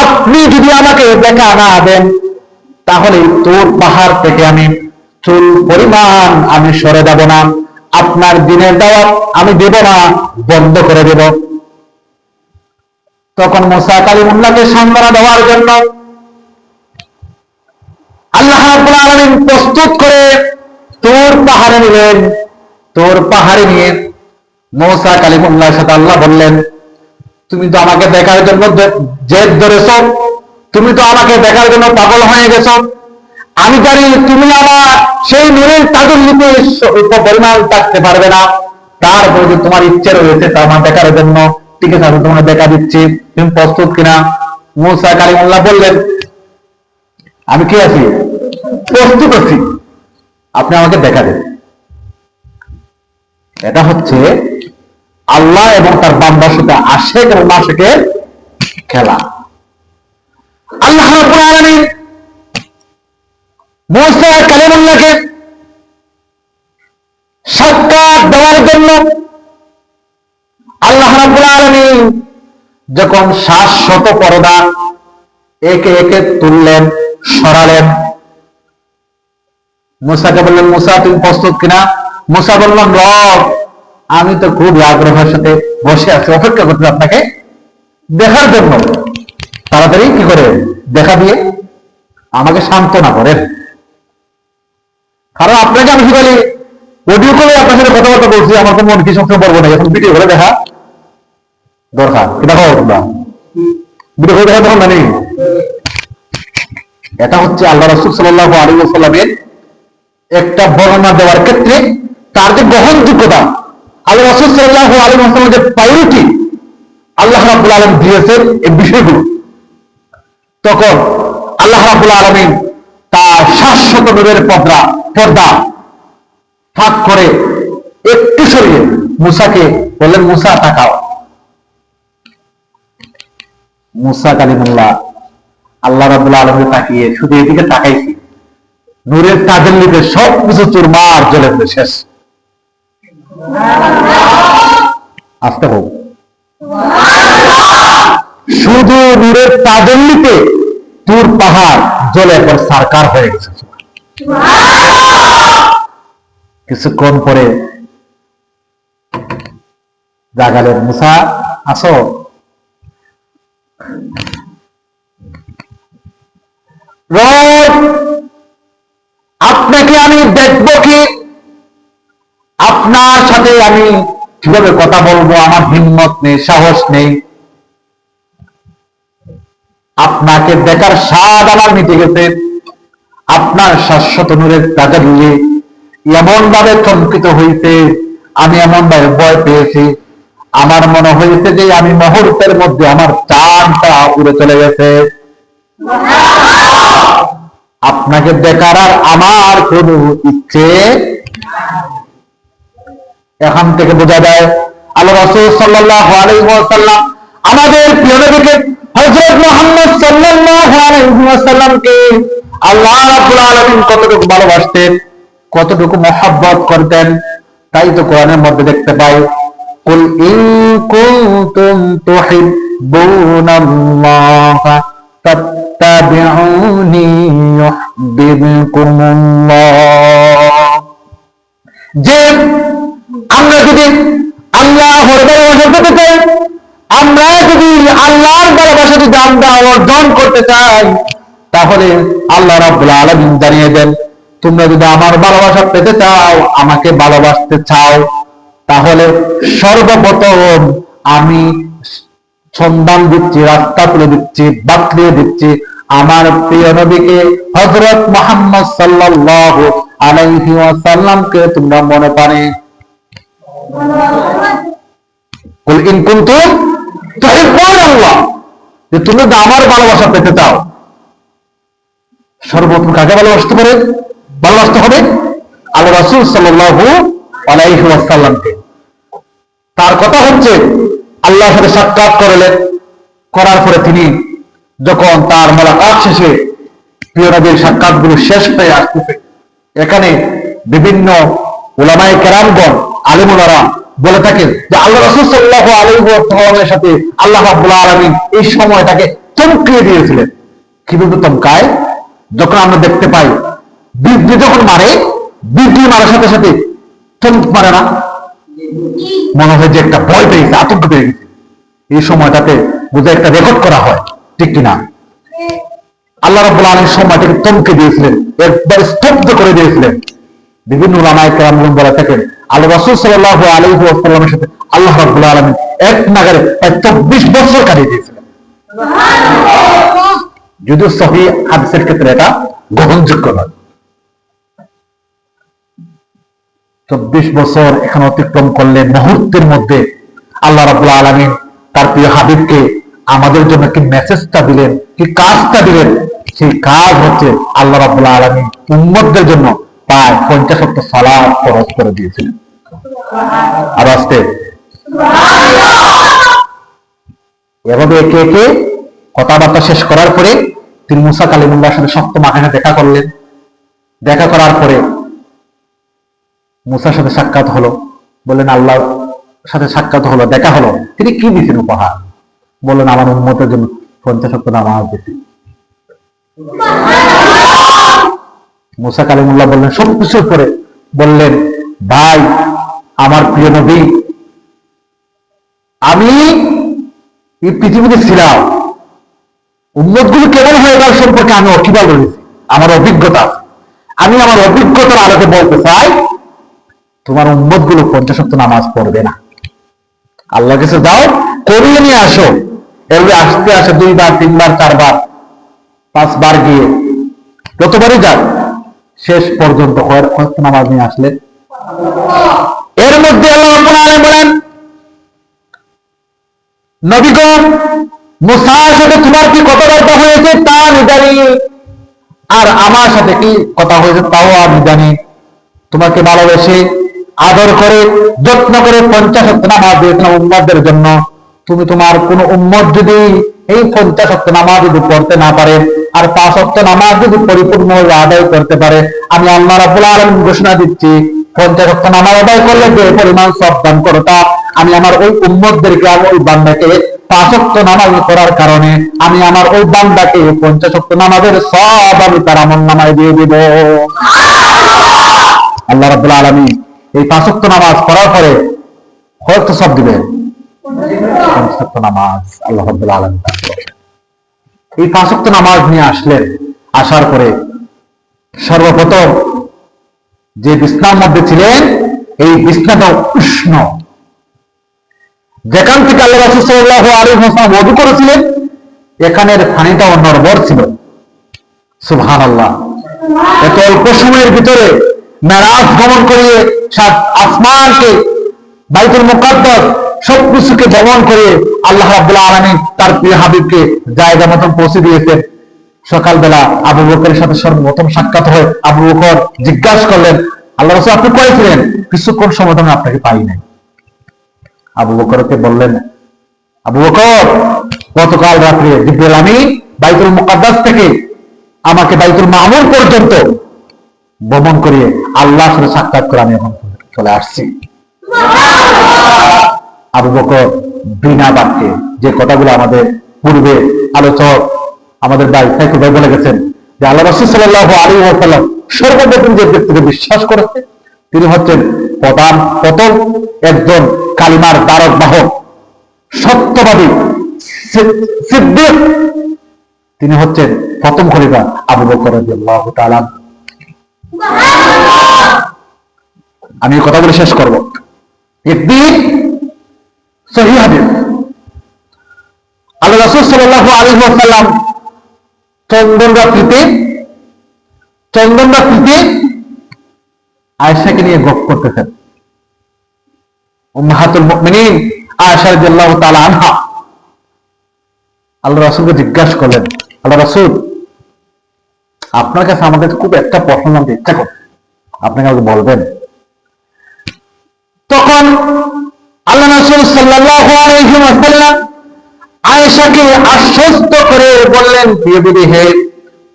আপনি যদি আমাকে দেখা না দেন তাহলে তোর পাহাড় থেকে আমি চুল পরিমাণ আমি সরে যাব না, আপনার দিনের দাওয়াত আমি দেব না, বন্ধ করে দেব। তখন মুসা কালিমুল্লাহকে সান্ত্বনা দেওয়ার জন্য আল্লাহ রাব্বুল আলামিন প্রস্তুত করে তোর পাহাড়ে নিলেন। তোর পাহাড়ে নিয়ে মুসা কালিমুল্লাহর সাথে আল্লাহ বললেন, তুমি তো আমাকে দেখার জন্য জেদ ধরেছ, তুমি তো আমাকে দেখার জন্য পাগল হয়ে গেছ, আমি জানি তুমি আমার সেই নূরের তাজল্লিতে পরিমাণ থাকতে পারবে না, তারপরে যে তোমার ইচ্ছে রয়েছে তা আমার দেখার জন্য, ঠিক আছে আমি তোমাকে দেখা দিচ্ছি, তুমি প্রস্তুত কিনা? মুসা কালিমুল্লাহ বললেন, আমি কি আছি, প্রস্তুত আছি, আপনি আমাকে দেখা দেন। এটা হচ্ছে আল্লাহ এবং তার বান্দার সাথে আশিক এবং মাশিকের খেলা। আল্লাহ রাব্বুল আলামিন মুসা কালিমুল্লাহকে সাক্ষাৎ দেওয়ার জন্য আল্লাহ রাব্বুল আলামিন যখন 700 পর্দা একে একে তুললেন, সরালেন, মুসাকে বললেন, মুসা তুমি প্রস্তুত কিনা? মুসা বললেন, রব আমি তো খুব আগ্রহের সাথে বসে আছি, অপেক্ষা করছি আপনাকে দেখার জন্য, তাড়াতাড়ি কি করে দেখা দিয়ে আমাকে সান্ত্বনা করেন। কারণ আপনাকে আমি কি বলি, অডিও কলে আপনার সাথে কথাবার্তা বলছি, আমার তো মন কি সবসময় বলবো না, এখন ভিডিও করে দেখা দরকার, এটা তোমরা ভিডিও করে দেখা তখন জানি। এটা হচ্ছে আল্লাহ রাসূল সাল্লাল্লাহু আলাইহি ওয়াসাল্লামের একটা বর্ণনা দেওয়ার ক্ষেত্রে তার যে গ্রহণযোগ্যতা, আল্লাহ রাসূল সাল্লাল্লাহু আলাইহি ওয়াসাল্লামের যে প্রায়োরিটি আল্লাহ রাব্বুল আলামিন দিয়েছেন এই বিষয়গুলো, তখন আল্লাহ রাব্বুল আলামিন তার 700 নূরের পর্দা ফাঁক করে একটু সরিয়ে মুসাকে বললেন, মুসা তাকাও। মুসা কালিমুল্লাহ আল্লাহ রাব্বুল আলামিন তাকিয়ে শুধু এদিকে তাকাইছি, নূরের তাজাল্লিতে সবকিছু চুরমার জ্বলে শেষ। আসতে হোক, শুধু নূরের তাজাল্লিতে তুর পাহাড় জ্বলে একবার সারকার হয়ে গেছে। কিছুক্ষণ পরে জাগালেন, মুসা আসো। আপনাকে আমি দেখবো কি, আপনার সাথে আমি কিভাবে কথা বলবো, আমার হিম্মত নেই, সাহস নেই। আপনাকে দেখার স্বাদ আমার মিটে গেছে, আপনার 700 নূরের তাজাল্লি এমন ভাবে চমকিত হয়েছে, আমি এমন ভাবে ভয় পেয়েছি, আমার মনে হয়েছে যে আমি মুহূর্তের মধ্যে আমার চাঁদটা উড়ে চলে গেছে। আপনাকে দেখার আর আমার কোন ইচ্ছে। এখান থেকে বোঝা যায় আল্লাহ রাসূল সাল্লাল্লাহু আলাইহি ওয়াসাল্লাম আমাদের প্রিয় নবীকে হযরত মুহাম্মদ সাল্লাল্লাহু আলাইহি ওয়াসাল্লামকে আল্লাহ রাব্বুল আলামিন কতটুকু ভালোবাসতেন, কতটুকু মহব্বত করতেন, তাই তো কোরআনের মধ্যে দেখতে পাই, কুল ইন কুনতুম তুহিব্বুনাল্লাহ ফাত্তাবিউনি ইউহিব্বুকুমুল্লাহ। যে আমরা যদি আল্লাহর ভালোবাসা পেতে চাই, আমরা যদি আল্লাহর ভালোবাসা যদি আমরা অর্জন করতে চাই, তাহলে আল্লাহ রাব্বুল আলামিন জানিয়ে দেন, তোমরা যদি আমার ভালোবাসা পেতে চাও, আমাকে ভালোবাসতে চাও, তাহলে সর্বপ্রথম আমি সন্ধান দিচ্ছি, রাস্তা তুলে দিচ্ছি, বাতলিয়ে দিচ্ছি, আমার প্রিয় নবীকে হযরত মুহাম্মদ সাল্লাল্লাহু আলাইহি ওয়াসাল্লামকে তোমরা মনে পানে। কুল ইন কুনতুম তুহিব্বুনাল্লাহ, যে তুমি যদি আমার ভালোবাসা পেতে চাও, সর্বপ্রথম কাকে ভালোবাসতে হবে? আল্লাহ রাসূল সাল্লাল্লাহু আলাইহি ওয়াসাল্লামকে। তার কথা হচ্ছে আল্লাহর সাথে সাক্ষাৎ করার পরে তিনি যখন তার মোলাকাত শেষে প্রিয় নবীর সাক্ষাৎগুলো শেষ হয়ে আসতেছে, এখানে বিভিন্ন উলামায়ে কেরামগণ, আলেম ওলামা বলে থাকেন যে আল্লাহ রাসূল সাল্লাল্লাহু আলাইহি ওয়াসাল্লামের সাথে আল্লাহ রাব্বুল আলামিন এই সময়টাকে চমকিয়ে দিয়েছিলেন। কিভাবে চমকায়? যখন আমরা দেখতে পাই বিদ্যুৎ যখন মারে, বিদ্যুৎ মারার সাথে সাথে চমক মারে না, মনে হয় যে একটা ভয় পেয়েছে, আতঙ্ক পেয়ে গেছে। এই সময়টাতে বোধহয় একটা রেকর্ড করা হয়, ঠিক কিনা? আল্লাহ রাব্বুল আলামিন সময়টাকে চমকে দিয়েছিলেন, একবার স্তব্ধ করে দিয়েছিলেন। বিভিন্ন উলামায়ে কেরামগণ বলে থাকেন আল্লাহ রাসূল সাল্লাল্লাহু আলাইহি ওয়াসাল্লামের সাথে আল্লাহ রাব্বুল আলামিন এক নাগারে প্রায় 24 বছর কাটিয়ে দিয়েছিলেন। যদিও সহিহ হাদিসের ক্ষেত্রে এটা গ্রহণযোগ্য নয়। 24 বছর এখানে অতিক্রম করলে মুহূর্তের মধ্যে আল্লাহ রাব্বুল আলামিন তার প্রিয় হাবিবকে আমাদের জন্য কি মেসেজটা দিলেন, কি কাজটা দিলেন, সেই কাজ হচ্ছে আল্লাহ রাব্বুল আলামিন উম্মতদের জন্য প্রায় 50 ওয়াক্ত সালাত ফরজ করে দিয়েছিলেন। আর আজকে এভাবে একে একে কথাবার্তা শেষ করার পরে তিনি মুসা কালিমুল্লাহর সাথে সপ্তম আকাশে দেখা করলেন। দেখা করার পরে মুসার সাথে সাক্ষাৎ হলো, বললেন আল্লাহর সাথে সাক্ষাৎ হলো, দেখা হলো। তিনি কি দিয়েছেন উপহার? বললেন আমার উম্মতের জন্য 50 ওয়াক্ত নামাজ দিয়েছি। মুসা কালিমুল্লাহ বললেন সবকিছুর পরে বললেন, ভাই আমার প্রিয় নবী, আমি এই পৃথিবীতে ছিলাম, উম্মতগুলো কেমন হয়ে গেল সম্পর্কে আমি অকিবাল রয়েছি, আমার অভিজ্ঞতা। আমি আমার অভিজ্ঞতার আলোকে বলতে চাই, তোমার উম্মতগুলো 50 ওয়াক্ত নামাজ পড়বে না। আল্লাহর কাছে যাও, করিয়ে নিয়ে আসো। এভাবে আসতে আসে 2 বার 3 বার 4 বার 5 বার গিয়ে যতবারই যান, শেষ পর্যন্ত কয়েক নামাজ নিয়ে আসলেন। এর মধ্যে আল্লাহ রাব্বুল আলামিন বলেন, নবীগণ, মুসার সাথে তোমার কি কথাবার্তা হয়েছে তা আমি জানি, আর আমার সাথে কি কথা হয়েছে তাও আমি জানি। তোমাকে ভালোবেসে আদর করে যত্ন করে 50 ওয়াক্ত নামাজ দিয়েছিলাম উম্মতদের জন্য। তুমি তোমার কোন উম্মত যদি এই 50 ওয়াক্ত নামাজ যদি পড়তে না পারে, আর 5 ওয়াক্ত নামাজ যদি পরিপূর্ণভাবে আদায় করতে পারে, আমি আল্লাহ রাব্বুল আলামিন ঘোষণা দিচ্ছি 50 ওয়াক্ত নামাজ আদায় করলে যে পরিমাণ সওয়াব দান করতা, আমি আমার ওই উম্মতদেরকে, আমি ওই বান্দাকে 5 ওয়াক্ত নামাজ পড়ার কারণে আমি আমার ওই বান্দাকে 50 ওয়াক্ত নামাজের সওয়াব আমি তার আমলনামায় দিয়ে দিব। আল্লাহ রাব্বুল আলামিন এই 5 ওয়াক্ত নামাজ পড়ার পরে কত সওয়াব দিবেন? 5 ওয়াক্ত নামাজ আল্লাহ রাব্বুল আলামিন। এই 5 ওয়াক্ত নামাজ নিয়ে আসলেন। আসার পরে সর্বপ্রথম যে বিছনার মধ্যে ছিলেন, এই বিছনাটা উষ্ণ। যেখান থেকে আল্লাহ রাসূল সাল্লাল্লাহু আলাইহি ওয়াসাল্লাম ওযু করেছিলেন, এখানের পানিটাও নরবর ছিল। সুবহানাল্লাহ। এত অল্প সময়ের ভিতরে মেরাজ ভ্রমণ করিয়ে সাত আসমানকে, বাইতুল মুকাদ্দাস সবকিছুকে ভ্রমণ করে আল্লাহ রাব্বুল আলামিন তার প্রিয় হাবিবকে জায়গা মতন পৌঁছে দিয়েছেন। সকালবেলা আবু বকরের সাথে সর্বপ্রথম সাক্ষাৎ হয়। আবু বকর জিজ্ঞাসা করলেন, আল্লাহ রাসূল আপনি কোথায় ছিলেন? কিছুক্ষণ সময় আমি আপনাকে পাই নাই। আবু বকরকে বললেন, আবু বকর, গতকাল রাত্রে জিবরাইল আমিন বাইতুল মুকাদ্দাস থেকে আমাকে বাইতুল মামুর পর্যন্ত ভ্রমণ করিয়ে আল্লাহর সাথে সাক্ষাৎ করে আমি এখন চলে আসছি। আবু বকর বিনা বাক্যে যে কথাগুলো আমাদের পূর্বে আলোচক আমাদের ভাই সাইকুল ভাই বলে গেছেন, যে আল্লাহ রাসূল সাল্লাল্লাহু আলাইহি ওয়াসাল্লাম সর্বপ্রথম যে ব্যক্তিকে বিশ্বাস করেছে তিনি হচ্ছেন প্রথম একজন কালিমার ধারক বাহক, সত্যবাদী, সিদ্দিক। তিনি হচ্ছেন প্রথম খলিফা আবু বকর রাদিয়াল্লাহু তাআলা। আমি কথা বলে শেষ করব। একদিন সহিহ হাদিস, আল্লাহ রাসূল সাল্লাল্লাহু আলাইহি ওয়াসাল্লাম চন্দন রাত্রিতে আয়েশাকে নিয়ে গপ করতেছেন। উম্মাহাতুল মুমিনিন আয়েশা রাদিয়াল্লাহু তাআলা আনহা আল্লাহ রাসূলকে জিজ্ঞাসা করলেন, আল্লাহ রাসূল, আপনার কাছে আমাদের খুব একটা প্রশ্ন জানতে ইচ্ছা করে, আপনাকে আমাকে বলবেন? তখন আল্লাহ রাসূল সাল্লাল্লাহু আলাইহি ওয়াসাল্লাম আয়েশাকে আশ্বস্ত করে বললেন, প্রিয় বিবি, হে,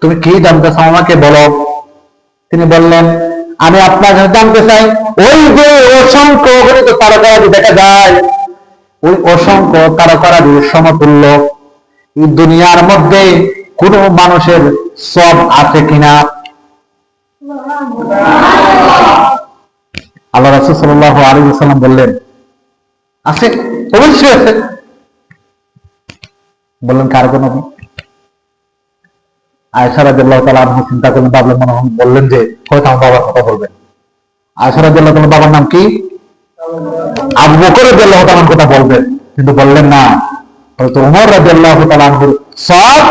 তুমি কি জানতে চাও আমাকে বলো। তিনি বললেন, আমি আপনার কাছে জানতে চাই, ওই যে অসংখ্য অগণিত তারকারাজি দেখা যায়, ওই অসংখ্য তারকারাজির সমতুল্য এই দুনিয়ার মধ্যে কোন মানুষের সব আছে কিনা। আল্লাহ রাসূল সাল্লাল্লাহু আলাইহি ওয়াসাল্লাম বললেন, আছে, অবশ্যই আছে। বললেন, কার কোন? আয়েশা রাদিয়াল্লাহু তাআলা আনহা চিন্তা করলেন, ভাবলেন, মনে হয় বললেন যে হয়তো আমার বাবার কথা বলবেন। আয়েশা রাদিয়াল্লাহু তাআলা বাবার নাম কি? আবু বকর রাদিয়াল্লাহু তাআলার কথা বলবেন, কিন্তু বললেন না, হয়তো ওমর রাদিয়াল্লাহু তাআলা আনহুর সব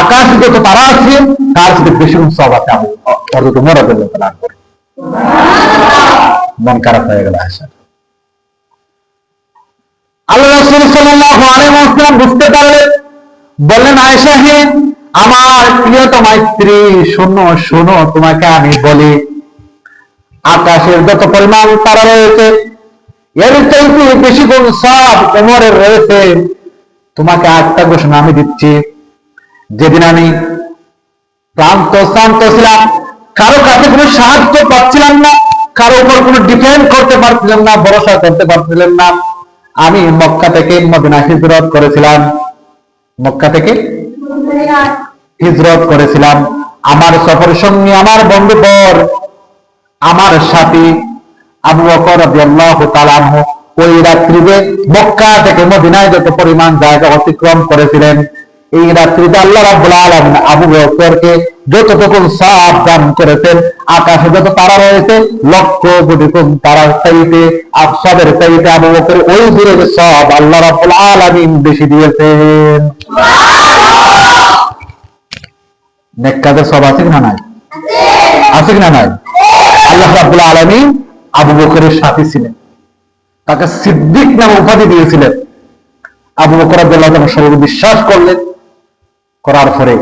আকাশে যত তারা আছে তার সাথে বেশি সব আছে হযরত ওমর রাদিয়াল্লাহু তাআলা আনহুর। মন খারাপ হয়ে গেল আয়েশা। আল্লাহ রাসূল সাল্লাল্লাহু আলাইহি ওয়াসাল্লাম বুঝতে পারলেন, বললেন, আয়েশা, হে আমার প্রিয়তমা স্ত্রী, শোনো শোনো, তোমাকে আমি বলি, আকাশের যত পরিমাণ তারা রয়েছে এর চাইতে বেশি গুণ সব ওমরের রয়েছে। তোমাকে একটা ঘোষণা আমি দিচ্ছি, যেদিন আমি ক্লান্ত ছিলাম, কারো কাছে কোনো সাহায্য পাচ্ছিলাম না, কারো উপর কোনো ডিপেন্ড করতে পারছিলাম না, ভরসা করতে পারছিলাম না, আমি মক্কা থেকে মদিনা হিজরত করেছিলাম। মক্কা থেকে হিজরত করেছিলাম। আমার সফর সঙ্গী, আমার বন্ধুবর, আমার সাথী আবু বকর রাদিয়াল্লাহু তাআলা আনহু ওই রাত্রিতে মক্কা থেকে মদিনায় যত পরিমাণ জায়গা অতিক্রম করেছিলেন, এই রাত্রিতে আল্লাহ রাব্বুল আলামিন আবু বকরকে যতটুকু সওয়াব দান করেছেন, আকাশে যত তারা রয়েছে লক্ষ কোটি কোটি তারার চাইতে সবের চাইতে আবু বকর ওই দূরের সওয়াব আল্লাহ রাব্বুল আলামিন বেশি দিয়েছেন। নেক কাজের সওয়াব আছে কিনা নাই? আছে কিনা নাই? আল্লাহ রাব্বুল আলামিন আবু বকরের সাথী ছিলেন, তাকে সিদ্দিক নামে উপাধি দিয়েছিলেন। আবু বকর রাদিয়াল্লাহু তাআলা সর্ব বিশ্বাস করলেন। করার পরে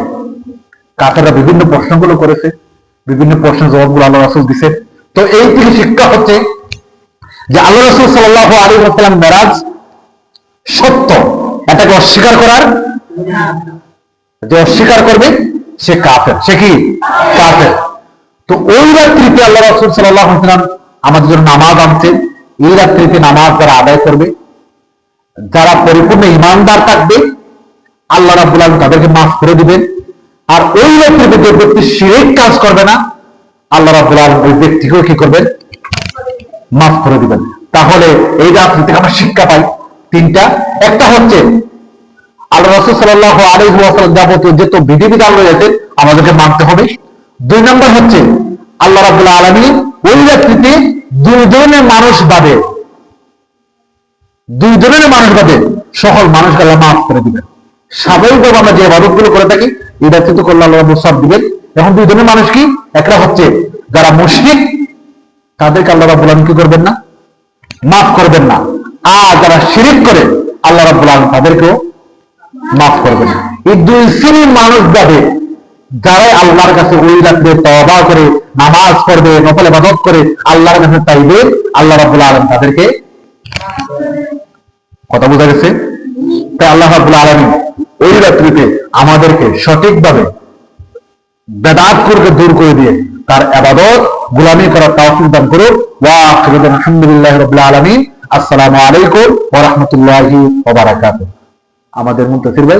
কাফেররা বিভিন্ন প্রশ্নগুলো করেছে, বিভিন্ন প্রশ্নের জবাবগুলো আল্লাহ রাসূল দিয়েছেন। তো এই থেকে শিক্ষা হচ্ছে যে আল্লাহ রাসূল সাল্লাল্লাহু আলাইহি ওয়াসাল্লাম মেরাজ সত্য, এটাকে অস্বীকার করার, যে অস্বীকার করবে সে কাফের, সে কি কাফের। তো ওই রাত্রিতে আল্লাহ রাসূল সাল্লাল্লাহু আলাইহি ওয়াসাল্লাম আমাদের জন্য নামাজ আনছেন। এই রাত্রিতে নামাজ যারা আদায় করবে, যারা পরিপূর্ণ ঈমানদার থাকবে, আল্লাহ রাব্বুল আলামিন তাদেরকে মাফ করে দিবেন। আর ওই রাত্রিতে যে ব্যক্তি শিরক কাজ করবে না, আল্লাহ রাব্বুল আলামিন ওই ব্যক্তিকেও কি করবেন? মাফ করে দিবেন। তাহলে এই রাত্রি থেকে আমরা শিক্ষা পাই তিনটা। একটা হচ্ছে আল্লাহ রাসূল সাল্লাল্লাহু আলাইহি ওয়াসাল্লাম যাবতীয় যত বিধিবিধান রয়েছে আমাদেরকে মানতে হবে। দুই নম্বর হচ্ছে আল্লাহ রাব্বুল আলামিন ওই রাত্রিতে দুই ধরনের মানুষ বাদে সকল মানুষকে আল্লাহ মাফ করে দিবেন। স্বাভাবিকভাবে আমরা যে ইবাদতগুলো করে থাকি এই রাত্রিতে করলে আল্লাহ রাব্বুল সব দিবেন। এখন দুই ধরনের মানুষ কি? একটা হচ্ছে যারা মুশরিক, তাদেরকে আল্লাহ রাব্বুল আলামিন কি করবেন না? মাফ করবেন না। আর যারা শিরক করে আল্লাহ রাব্বুল আলামিন তাদেরকেও মাফ করবেন। এই দুই শ্রেণীর মানুষ যাবে, যারা আল্লাহর কাছে ওই রাত্রে তওবা করে নামাজ পড়বে, নফল ইবাদত করে আল্লাহর কাছে চাইবে, আল্লাহ রাব্বুল আলামিন তাদেরকে, কথা বোঝা গেছে? তাই আল্লাহ রাব্বুল আলামিন ওই রাত্রিতে আমাদেরকে সঠিকভাবে বেদাতকে দূর করে দিয়ে তার ইবাদত গোলামি করার তৌফিক দান করুন। ওয়া আখিরু আলহামদুলিল্লাহি রাব্বিল আলামিন। আসসালামু আলাইকুম ওয়া রাহমাতুল্লাহি ওয়া বারাকাতুহু। আমাদের মুনতাসির ভাই